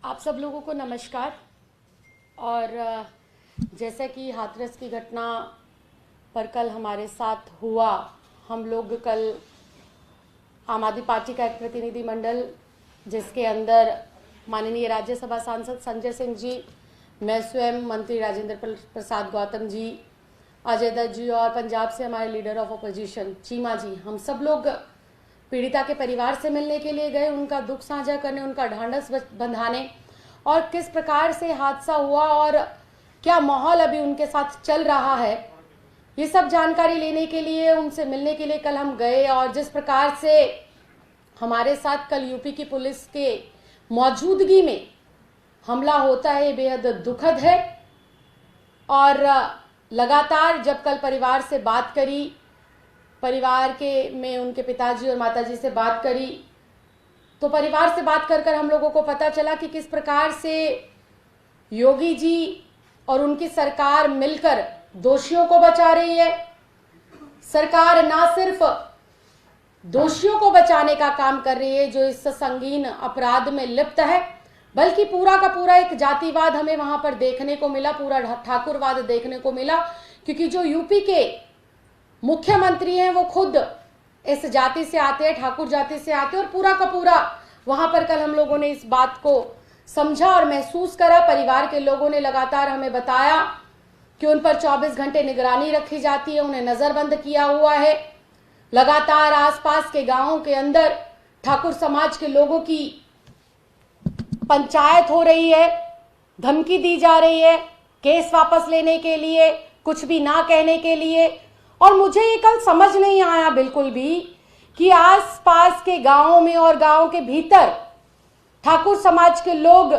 आप सब लोगों को नमस्कार। और जैसे कि हाथरस की घटना पर कल हमारे साथ हुआ, हम लोग कल आम आदमी पार्टी का एक प्रतिनिधिमंडल जिसके अंदर माननीय राज्यसभा सांसद संजय सिंह जी, मैं स्वयं मंत्री राजेंद्र प्रसाद गौतम जी, अजय दत्त जी और पंजाब से हमारे लीडर ऑफ अपोजिशन चीमा जी, हम सब लोग पीड़िता के परिवार से मिलने के लिए गए, उनका दुख साझा करने, उनका ढांढस बंधाने और किस प्रकार से हादसा हुआ और क्या माहौल अभी उनके साथ चल रहा है, ये सब जानकारी लेने के लिए, उनसे मिलने के लिए कल हम गए। और जिस प्रकार से हमारे साथ कल यूपी की पुलिस के मौजूदगी में हमला होता है, ये बेहद दुखद है। और लगातार जब कल परिवार से बात करी, परिवार के में उनके पिताजी और माताजी से बात करी, तो परिवार से बात कर हम लोगों को पता चला कि किस प्रकार से योगी जी और उनकी सरकार मिलकर दोषियों को बचा रही है। सरकार ना सिर्फ दोषियों को बचाने का काम कर रही है जो इस संगीन अपराध में लिप्त है, बल्कि पूरा का पूरा एक जातिवाद हमें वहां पर देखने को मिला, पूरा ठाकुरवाद देखने को मिला, क्योंकि जो यूपी के मुख्यमंत्री हैं वो खुद इस जाति से आते हैं, ठाकुर जाति से आते हैं। और पूरा का पूरा वहां पर कल हम लोगों ने इस बात को समझा और महसूस करा। परिवार के लोगों ने लगातार हमें बताया कि उन पर 24 घंटे निगरानी रखी जाती है, उन्हें नजरबंद किया हुआ है। लगातार आसपास के गांवों के अंदर ठाकुर समाज के लोगों की पंचायत हो रही है, धमकी दी जा रही है केस वापस लेने के लिए, कुछ भी ना कहने के लिए। और मुझे ये कल समझ नहीं आया बिल्कुल भी कि आसपास के गांवों में और गांव के भीतर ठाकुर समाज के लोग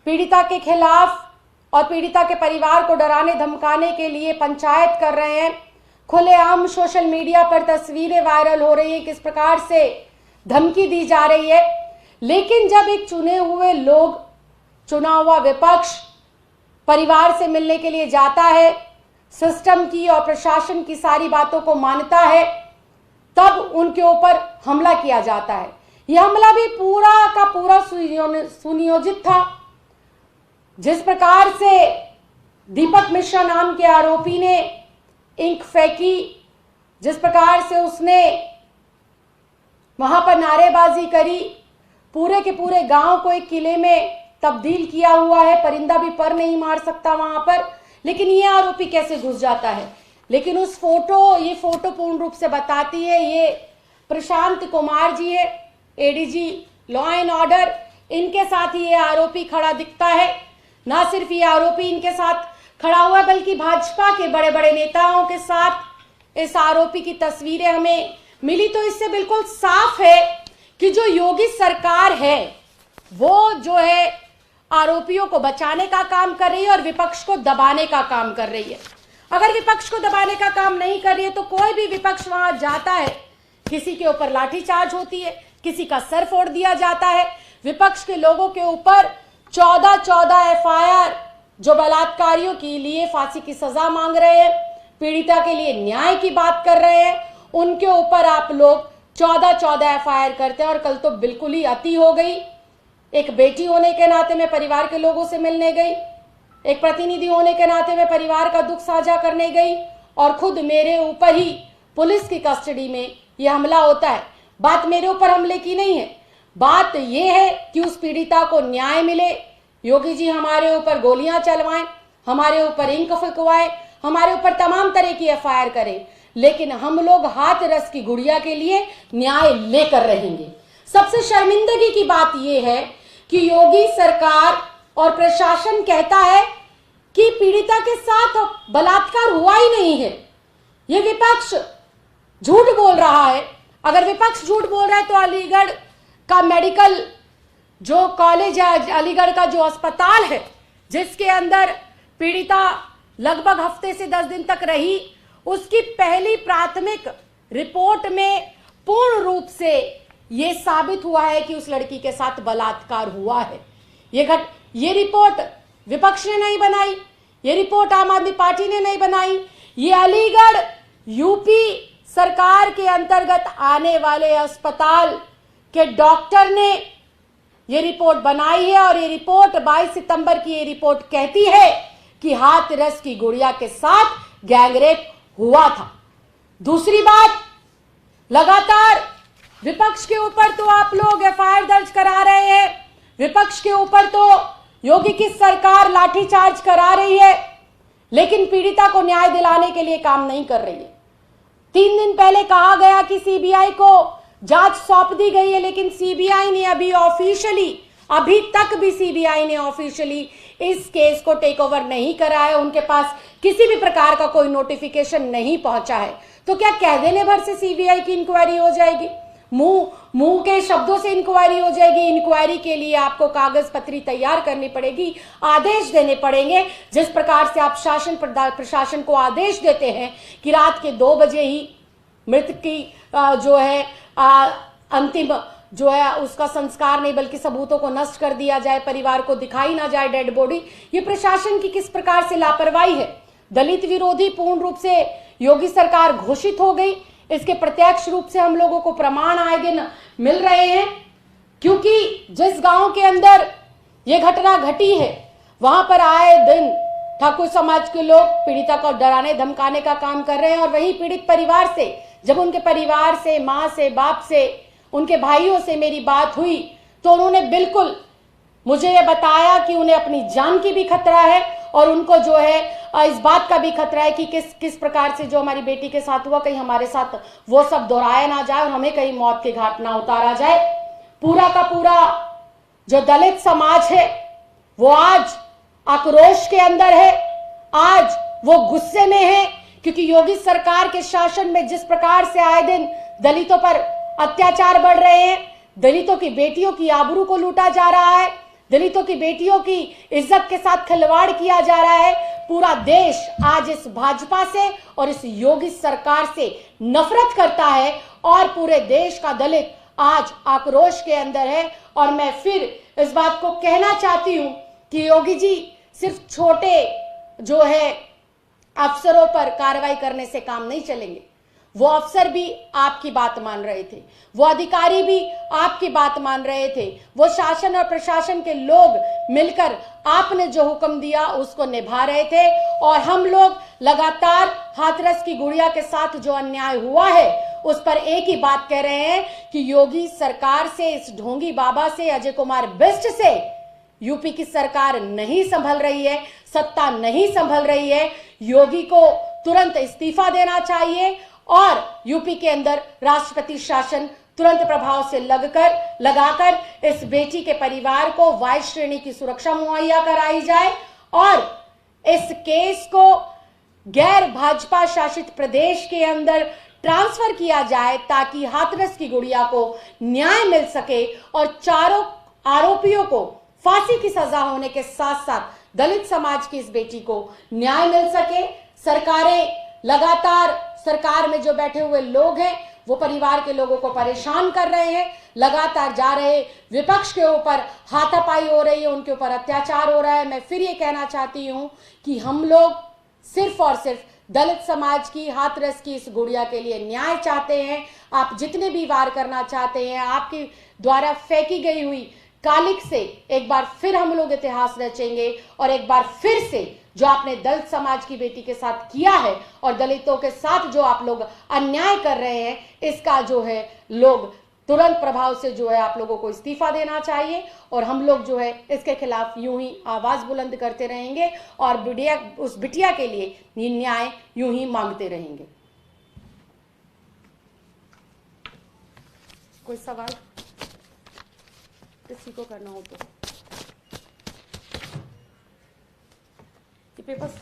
पीड़िता के खिलाफ और पीड़िता के परिवार को डराने धमकाने के लिए पंचायत कर रहे हैं। खुलेआम सोशल मीडिया पर तस्वीरें वायरल हो रही है, किस प्रकार से धमकी दी जा रही है। लेकिन जब एक चुने हुए लोग, चुना हुआ विपक्ष परिवार से मिलने के लिए जाता है, सिस्टम की और प्रशासन की सारी बातों को मानता है, तब उनके ऊपर हमला किया जाता है। यह हमला भी पूरा का पूरा सुनियोजित था। जिस प्रकार से दीपक मिश्रा नाम के आरोपी ने इंक फेंकी, जिस प्रकार से उसने वहां पर नारेबाजी करी, पूरे के पूरे गांव को एक किले में तब्दील किया हुआ है, परिंदा भी पर नहीं मार सकता वहां पर। लेकिन ये आरोपी कैसे घुस जाता है। लेकिन उस ये फोटो पूर्ण रूप से बताती है, ये प्रशांत कुमार जी है, एडीजी लॉ एंड ऑर्डर, इनके साथ ही ये आरोपी खड़ा दिखता है। ना सिर्फ ये आरोपी इनके साथ खड़ा हुआ है, बल्कि भाजपा के बड़े बड़े नेताओं के साथ इस आरोपी की तस्वीरें हमें मिली। तो इससे बिल्कुल साफ है कि जो योगी सरकार है वो जो है आरोपियों को बचाने का काम कर रही है और विपक्ष को दबाने का काम कर रही है। अगर विपक्ष को दबाने का काम नहीं कर रही है तो कोई भी विपक्ष वहां जाता है, किसी के ऊपर लाठीचार्ज होती है, किसी का सर फोड़ दिया जाता है। विपक्ष के लोगों के ऊपर 14 एफआईआर, जो बलात्कारियों के लिए फांसी की सजा मांग रहे हैं, पीड़िता के लिए न्याय की बात कर रहे हैं, उनके ऊपर आप लोग 14 एफआईआर करते हैं। और कल तो बिल्कुल ही अति हो गई। एक बेटी होने के नाते मैं परिवार के लोगों से मिलने गई, एक प्रतिनिधि होने के नाते मैं परिवार का दुख साझा करने गई, और खुद मेरे ऊपर ही पुलिस की कस्टडी में यह हमला होता है। बात मेरे ऊपर हमले की नहीं है, बात यह है कि उस पीड़िता को न्याय मिले। योगी जी हमारे ऊपर गोलियां चलवाएं, हमारे ऊपर इंक फुकवाएं, हमारे ऊपर तमाम तरह की एफआईआर करें, लेकिन हम लोग हाथ रस की गुड़िया के लिए न्याय लेकर रहेंगे। सबसे शर्मिंदगी की बात यह है कि योगी सरकार और प्रशासन कहता है कि पीड़िता के साथ बलात्कार हुआ ही नहीं है। यह विपक्ष झूठ बोल रहा है। अगर विपक्ष झूठ बोल रहा है तो अलीगढ़ का मेडिकल जो कॉलेज है, अलीगढ़ का जो अस्पताल है जिसके अंदर पीड़िता लगभग हफ्ते से 10 दिन तक रही, उसकी पहली प्राथमिक रिपोर्ट में पूर्ण रूप से यह साबित हुआ है कि उस लड़की के साथ बलात्कार हुआ है। ये रिपोर्ट विपक्ष ने नहीं बनाई, ये रिपोर्ट आम आदमी पार्टी ने नहीं बनाई, ये अलीगढ़ यूपी सरकार के अंतर्गत आने वाले अस्पताल के डॉक्टर ने ये रिपोर्ट बनाई है और ये रिपोर्ट 22 सितंबर की ये रिपोर्ट कहती है कि हाथरस की गुड़िया के साथ गैंगरेप हुआ था। दूसरी बात, लगातार विपक्ष के ऊपर तो आप लोग एफआईआर दर्ज करा रहे हैं, विपक्ष के ऊपर तो योगी की सरकार लाठीचार्ज करा रही है, लेकिन पीड़िता को न्याय दिलाने के लिए काम नहीं कर रही है। 3 दिन पहले कहा गया कि सीबीआई को जांच सौंप दी गई है, लेकिन सीबीआई ने अभी तक भी सीबीआई ने ऑफिशियली इस केस को टेक ओवर नहीं करा है। उनके पास किसी भी प्रकार का कोई नोटिफिकेशन नहीं पहुंचा है। तो क्या कह देने भर से सीबीआई की इंक्वायरी हो जाएगी? मुंह के शब्दों से इंक्वायरी हो जाएगी? इंक्वायरी के लिए आपको कागज पत्री तैयार करनी पड़ेगी, आदेश देने पड़ेंगे। जिस प्रकार से आप शासन प्रशासन को आदेश देते हैं कि रात के 2 बजे ही मृत की जो है अंतिम जो है उसका संस्कार नहीं बल्कि सबूतों को नष्ट कर दिया जाए, परिवार को दिखाई ना जाए डेड बॉडी, ये प्रशासन की किस प्रकार से लापरवाही है। दलित विरोधी पूर्ण रूप से योगी सरकार घोषित हो गई। इसके प्रत्यक्ष रूप से हम लोगों को प्रमाण आए दिन मिल रहे हैं, क्योंकि जिस गांव के अंदर ये घटना घटी है वहां पर आए दिन ठाकुर समाज के लोग पीड़िता को डराने धमकाने का काम कर रहे हैं। और वही पीड़ित परिवार से, जब उनके परिवार से, माँ से, बाप से, उनके भाइयों से मेरी बात हुई तो उन्होंने बिल्कुल मुझे ये बताया कि उन्हें अपनी जान की भी खतरा है और उनको जो है इस बात का भी खतरा है कि किस प्रकार से जो हमारी बेटी के साथ हुआ कहीं हमारे साथ वो सब दोहराया ना जाए और हमें कहीं मौत के घाट ना उतारा जाए। पूरा का पूरा जो दलित समाज है वो आज आक्रोश के अंदर है, आज वो गुस्से में है, क्योंकि योगी सरकार के शासन में जिस प्रकार से आए दिन दलितों पर अत्याचार बढ़ रहे हैं, दलितों की बेटियों की आबरू को लूटा जा रहा है, दलितों की बेटियों की इज्जत के साथ खिलवाड़ किया जा रहा है। पूरा देश आज इस भाजपा से और इस योगी सरकार से नफरत करता है और पूरे देश का दलित आज आक्रोश के अंदर है। और मैं फिर इस बात को कहना चाहती हूं कि योगी जी सिर्फ छोटे जो है अफसरों पर कार्रवाई करने से काम नहीं चलेंगे। वो अफसर भी आपकी बात मान रहे थे, वो अधिकारी भी आपकी बात मान रहे थे, वो शासन और प्रशासन के लोग मिलकर आपने जो हुक्म दिया उसको निभा रहे थे। और हम लोग लगातार हाथरस की गुड़िया के साथ जो अन्याय हुआ है उस पर एक ही बात कह रहे हैं कि योगी सरकार से, इस ढोंगी बाबा से, अजय कुमार बिष्ट से यूपी की सरकार नहीं संभल रही है, सत्ता नहीं संभल रही है। योगी को तुरंत इस्तीफा देना चाहिए और यूपी के अंदर राष्ट्रपति शासन तुरंत प्रभाव से लगाकर इस बेटी के परिवार को वाई श्रेणी की सुरक्षा मुहैया कराई जाए और इस केस को गैर भाजपा शासित प्रदेश के अंदर ट्रांसफर किया जाए ताकि हाथरस की गुड़िया को न्याय मिल सके और चारों आरोपियों को फांसी की सजा होने के साथ साथ दलित समाज की इस बेटी को न्याय मिल सके। सरकारें लगातार, सरकार में जो बैठे हुए लोग हैं वो परिवार के लोगों को परेशान कर रहे हैं, लगातार जा रहे विपक्ष के ऊपर हाथापाई हो रही है, उनके ऊपर अत्याचार हो रहा है। मैं फिर ये कहना चाहती हूं कि हम लोग सिर्फ और सिर्फ दलित समाज की, हाथरस की इस गुड़िया के लिए न्याय चाहते हैं। आप जितने भी वार करना चाहते हैं, आपके द्वारा फेंकी गई हुई कालिक से एक बार फिर हम लोग इतिहास रचेंगे और एक बार फिर से जो आपने दलित समाज की बेटी के साथ किया है और दलितों के साथ जो आप लोग अन्याय कर रहे हैं, इसका जो है लोग तुरंत प्रभाव से जो है आप लोगों को इस्तीफा देना चाहिए। और हम लोग जो है इसके खिलाफ यूं ही आवाज बुलंद करते रहेंगे और उस बिटिया के लिए न्याय यूं ही मांगते रहेंगे। कोई सवाल किसी को करना हो तो पेपर्स।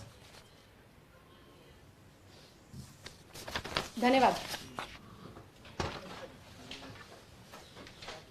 धन्यवाद।